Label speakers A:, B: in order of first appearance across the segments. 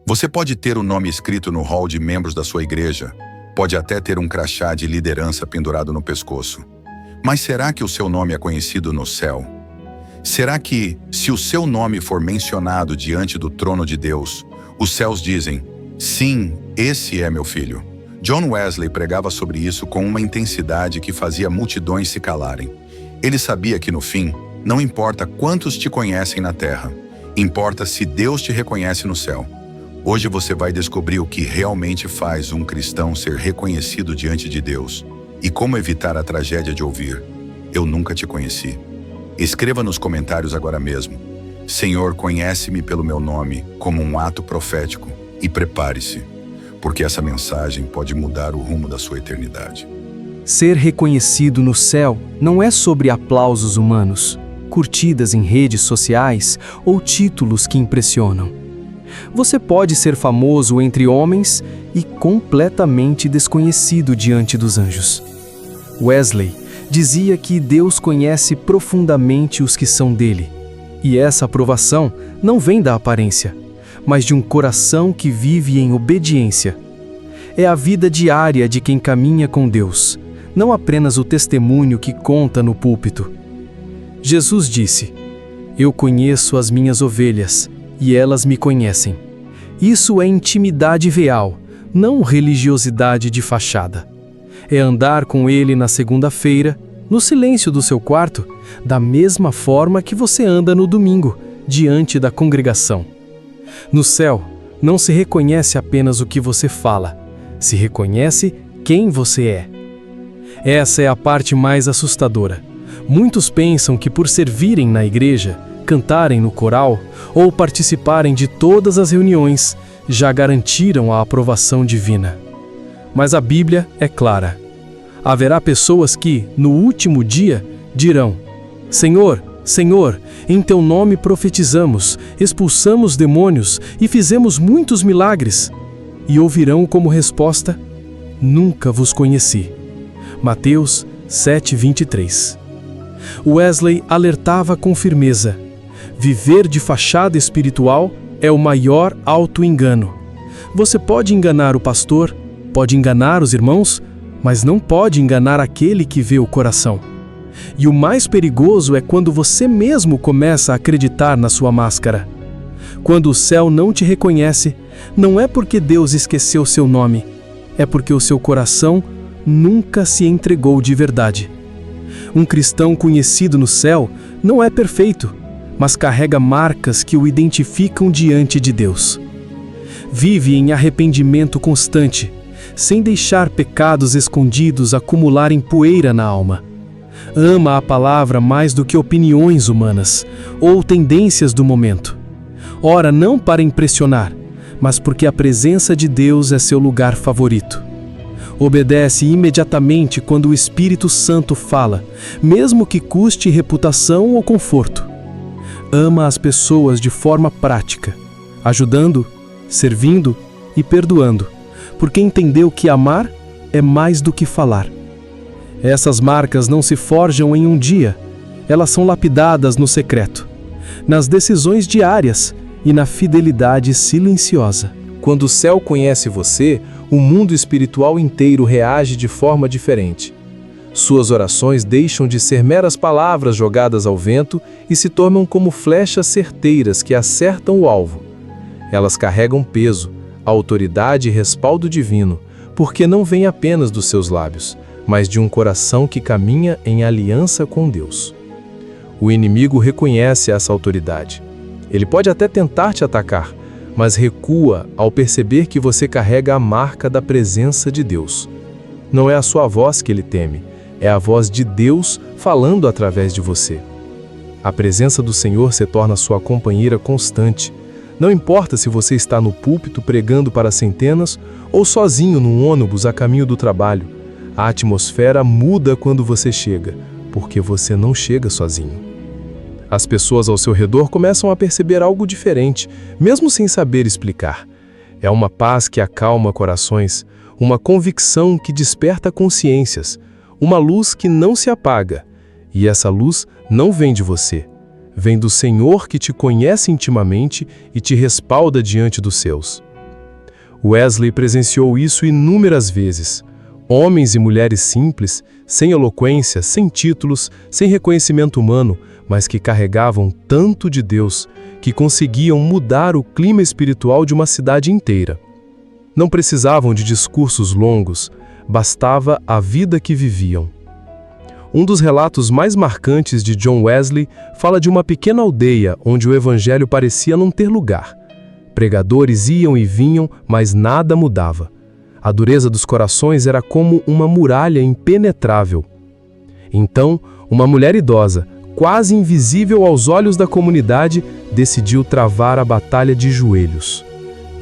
A: Você pode ter o nome escrito no hall de membros da sua igreja, pode até ter um crachá de liderança pendurado no pescoço. Mas será que o seu nome é conhecido no céu? Será que, se o seu nome for mencionado diante do trono de Deus, os céus dizem, sim, esse é meu filho? John Wesley pregava sobre isso com uma intensidade que fazia multidões se calarem. Ele sabia que, no fim, não importa quantos te conhecem na terra, importa se Deus te reconhece no céu. Hoje você vai descobrir o que realmente faz um cristão ser reconhecido diante de Deus e como evitar a tragédia de ouvir, eu nunca te conheci. Escreva nos comentários agora mesmo, Senhor, conhece-me pelo meu nome, como um ato profético, e prepare-se, porque essa mensagem pode mudar o rumo da sua eternidade.
B: Ser reconhecido no céu não é sobre aplausos humanos, curtidas em redes sociais ou títulos que impressionam. Você pode ser famoso entre homens e completamente desconhecido diante dos anjos. Wesley dizia que Deus conhece profundamente os que são dele, e essa aprovação não vem da aparência, mas de um coração que vive em obediência. É a vida diária de quem caminha com Deus, não apenas o testemunho que conta no púlpito. Jesus disse, eu conheço as minhas ovelhas, e elas me conhecem. Isso é intimidade real, não religiosidade de fachada. É andar com Ele na segunda-feira, no silêncio do seu quarto, da mesma forma que você anda no domingo, diante da congregação. No céu, não se reconhece apenas o que você fala, se reconhece quem você é. Essa é a parte mais assustadora. Muitos pensam que por servirem na igreja, cantarem no coral ou participarem de todas as reuniões, já garantiram a aprovação divina. Mas a Bíblia é clara. Haverá pessoas que, no último dia, dirão, Senhor, Senhor, em Teu nome profetizamos, expulsamos demônios e fizemos muitos milagres. E ouvirão como resposta, nunca vos conheci. Mateus 7:23. Wesley alertava com firmeza, viver de fachada espiritual é o maior auto-engano. Você pode enganar o pastor, pode enganar os irmãos, mas não pode enganar aquele que vê o coração. E o mais perigoso é quando você mesmo começa a acreditar na sua máscara. Quando o céu não te reconhece, não é porque Deus esqueceu seu nome, é porque o seu coração nunca se entregou de verdade. Um cristão conhecido no céu não é perfeito, mas carrega marcas que o identificam diante de Deus. Vive em arrependimento constante, sem deixar pecados escondidos acumularem poeira na alma. Ama a palavra mais do que opiniões humanas ou tendências do momento. Ora não para impressionar, mas porque a presença de Deus é seu lugar favorito. Obedece imediatamente quando o Espírito Santo fala, mesmo que custe reputação ou conforto. Ama as pessoas de forma prática, ajudando, servindo e perdoando, porque entendeu que amar é mais do que falar. Essas marcas não se forjam em um dia, elas são lapidadas no secreto, nas decisões diárias e na fidelidade silenciosa. Quando o céu conhece você, o mundo espiritual inteiro reage de forma diferente. Suas orações deixam de ser meras palavras jogadas ao vento e se tornam como flechas certeiras que acertam o alvo. Elas carregam peso, autoridade e respaldo divino, porque não vêm apenas dos seus lábios, mas de um coração que caminha em aliança com Deus. O inimigo reconhece essa autoridade. Ele pode até tentar te atacar, mas recua ao perceber que você carrega a marca da presença de Deus. Não é a sua voz que ele teme, é a voz de Deus falando através de você. A presença do Senhor se torna sua companheira constante. Não importa se você está no púlpito pregando para centenas ou sozinho num ônibus a caminho do trabalho. A atmosfera muda quando você chega, porque você não chega sozinho. As pessoas ao seu redor começam a perceber algo diferente, mesmo sem saber explicar. É uma paz que acalma corações, uma convicção que desperta consciências, uma luz que não se apaga. E essa luz não vem de você. Vem do Senhor que te conhece intimamente e te respalda diante dos seus.
C: Wesley presenciou isso inúmeras vezes. Homens e mulheres simples, sem eloquência, sem títulos, sem reconhecimento humano, mas que carregavam tanto de Deus, que conseguiam mudar o clima espiritual de uma cidade inteira. Não precisavam de discursos longos, bastava a vida que viviam. Um dos relatos mais marcantes de John Wesley fala de uma pequena aldeia onde o evangelho parecia não ter lugar. Pregadores iam e vinham, mas nada mudava. A dureza dos corações era como uma muralha impenetrável. Então, uma mulher idosa, quase invisível aos olhos da comunidade, decidiu travar a batalha de joelhos.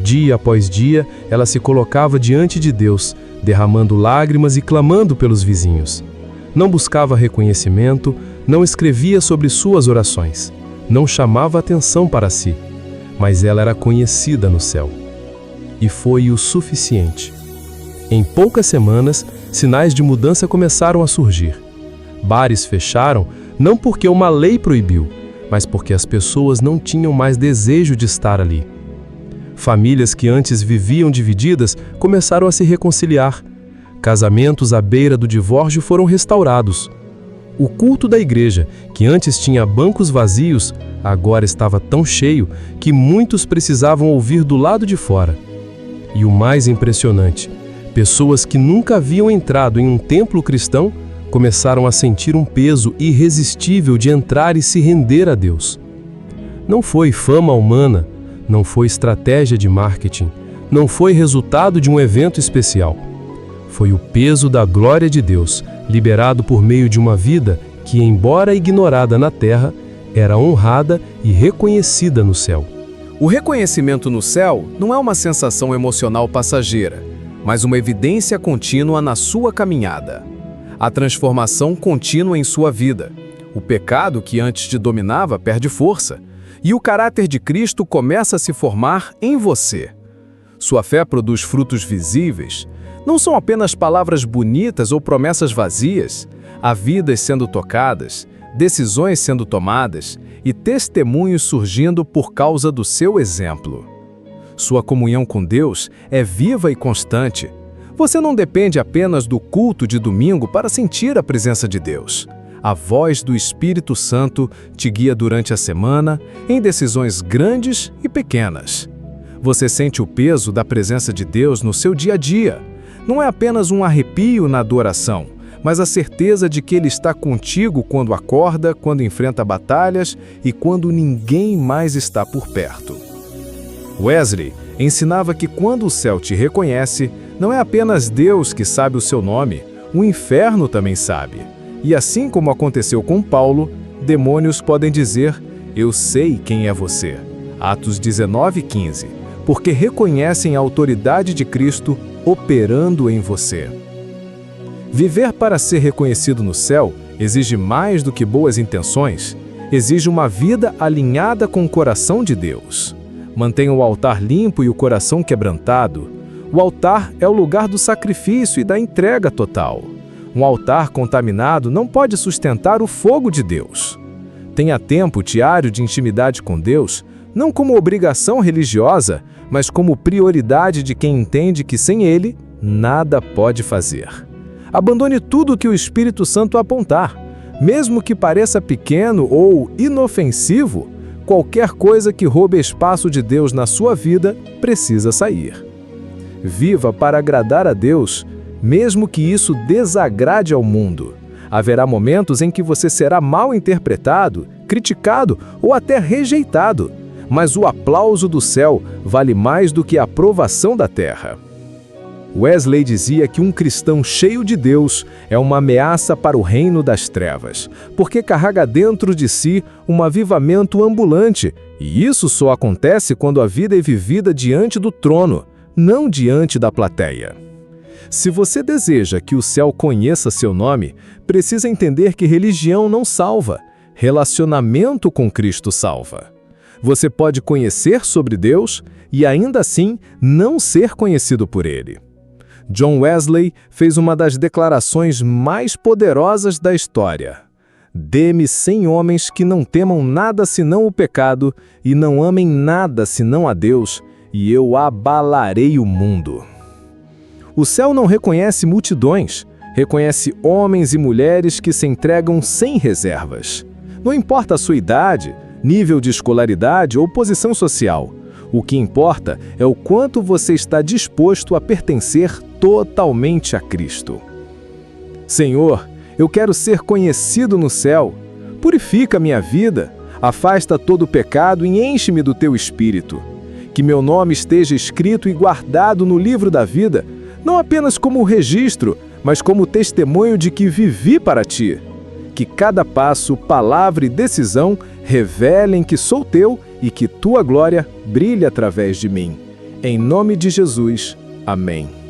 C: Dia após dia, ela se colocava diante de Deus, derramando lágrimas e clamando pelos vizinhos. Não buscava reconhecimento, não escrevia sobre suas orações, não chamava atenção para si, mas ela era conhecida no céu. E foi o suficiente. Em poucas semanas, sinais de mudança começaram a surgir. Bares fecharam, não porque uma lei proibiu, mas porque as pessoas não tinham mais desejo de estar ali. Famílias que antes viviam divididas começaram a se reconciliar. Casamentos à beira do divórcio foram restaurados. O culto da igreja, que antes tinha bancos vazios, agora estava tão cheio que muitos precisavam ouvir do lado de fora. E o mais impressionante, pessoas que nunca haviam entrado em um templo cristão começaram a sentir um peso irresistível de entrar e se render a Deus. Não foi fama humana, não foi estratégia de marketing, não foi resultado de um evento especial. Foi o peso da glória de Deus, liberado por meio de uma vida que, embora ignorada na terra, era honrada e reconhecida no céu.
B: O reconhecimento no céu não é uma sensação emocional passageira, mas uma evidência contínua na sua caminhada. A transformação contínua em sua vida. O pecado que antes te dominava perde força, e o caráter de Cristo começa a se formar em você. Sua fé produz frutos visíveis. Não são apenas palavras bonitas ou promessas vazias. Há vidas sendo tocadas, decisões sendo tomadas e testemunhos surgindo por causa do seu exemplo. Sua comunhão com Deus é viva e constante. Você não depende apenas do culto de domingo para sentir a presença de Deus. A voz do Espírito Santo te guia durante a semana em decisões grandes e pequenas. Você sente o peso da presença de Deus no seu dia a dia. Não é apenas um arrepio na adoração, mas a certeza de que Ele está contigo quando acorda, quando enfrenta batalhas e quando ninguém mais está por perto. Wesley ensinava que quando o céu te reconhece, não é apenas Deus que sabe o seu nome, o inferno também sabe. E assim como aconteceu com Paulo, demônios podem dizer, eu sei quem é você. Atos 19:15, porque reconhecem a autoridade de Cristo operando em você. Viver para ser reconhecido no céu exige mais do que boas intenções, exige uma vida alinhada com o coração de Deus. Mantenha o altar limpo e o coração quebrantado. O altar é o lugar do sacrifício e da entrega total. Um altar contaminado não pode sustentar o fogo de Deus. Tenha tempo diário de intimidade com Deus, não como obrigação religiosa, mas como prioridade de quem entende que sem Ele, nada pode fazer. Abandone tudo que o Espírito Santo apontar. Mesmo que pareça pequeno ou inofensivo, qualquer coisa que roube espaço de Deus na sua vida precisa sair. Viva para agradar a Deus, mesmo que isso desagrade ao mundo. Haverá momentos em que você será mal interpretado, criticado ou até rejeitado, mas o aplauso do céu vale mais do que a aprovação da terra. Wesley dizia que um cristão cheio de Deus é uma ameaça para o reino das trevas, porque carrega dentro de si um avivamento ambulante, e isso só acontece quando a vida é vivida diante do trono, não diante da plateia. Se você deseja que o céu conheça seu nome, precisa entender que religião não salva, relacionamento com Cristo salva. Você pode conhecer sobre Deus e ainda assim não ser conhecido por Ele. John Wesley fez uma das declarações mais poderosas da história. Dê-me 100 homens que não temam nada senão o pecado e não amem nada senão a Deus,
D: e eu abalarei o mundo. O céu não reconhece multidões, reconhece homens e mulheres que se entregam sem reservas. Não importa a sua idade, nível de escolaridade ou posição social. O que importa é o quanto você está disposto a pertencer totalmente a Cristo. Senhor, eu quero ser conhecido no céu. Purifica minha vida, afasta todo o pecado e enche-me do teu Espírito. Que meu nome esteja escrito e guardado no livro da vida, não apenas como registro, mas como testemunho de que vivi para ti. Que cada passo, palavra e decisão revelem que sou teu e que tua glória brilhe através de mim. Em nome de Jesus. Amém.